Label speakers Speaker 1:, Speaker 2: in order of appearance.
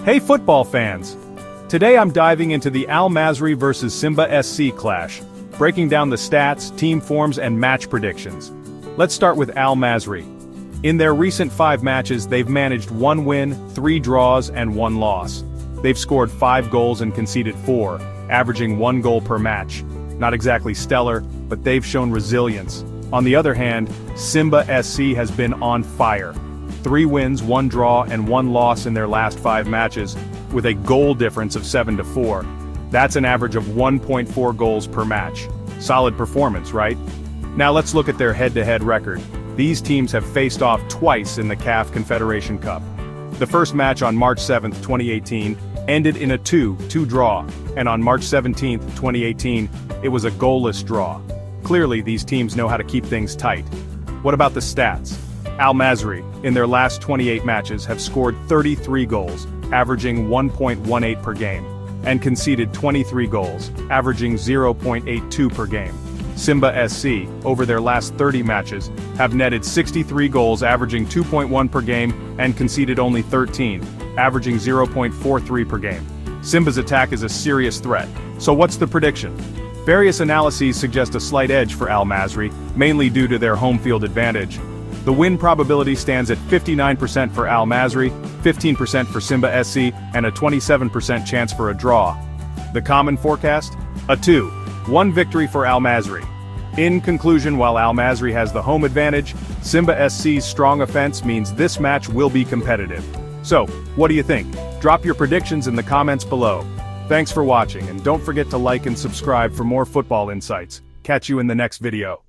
Speaker 1: Hey football fans! Today I'm diving into the Al Masry vs Simba SC clash, breaking down the stats, team forms and match predictions. Let's start with Al Masry. In their recent 5 matches they've managed 1 win, 3 draws and 1 loss. They've scored 5 goals and conceded 4, averaging 1 goal per match. Not exactly stellar, but they've shown resilience. On the other hand, Simba SC has been on fire. 3 wins, 1 draw and 1 loss in their last 5 matches, with a goal difference of 7-4. That's an average of 1.4 goals per match. Solid performance, right? Now let's look at their head-to-head record. These teams have faced off twice in the CAF Confederation Cup. The first match on March 7, 2018, ended in a 2-2 draw, and on March 17, 2018, it was a goalless draw. Clearly, these teams know how to keep things tight. What about the stats? Al Masry, in their last 28 matches, have scored 33 goals, averaging 1.18 per game, and conceded 23 goals, averaging 0.82 per game. Simba SC, over their last 30 matches, have netted 63 goals averaging 2.1 per game, and conceded only 13, averaging 0.43 per game. Simba's attack is a serious threat. So what's the prediction? Various analyses suggest a slight edge for Al Masry, mainly due to their home field advantage. The win probability stands at 59% for Al Masry, 15% for Simba SC, and a 27% chance for a draw. The common forecast? A 2-1 victory for Al Masry. In conclusion, while Al Masry has the home advantage, Simba SC's strong offense means this match will be competitive. So, what do you think? Drop your predictions in the comments below. Thanks for watching, and don't forget to like and subscribe for more football insights. Catch you in the next video.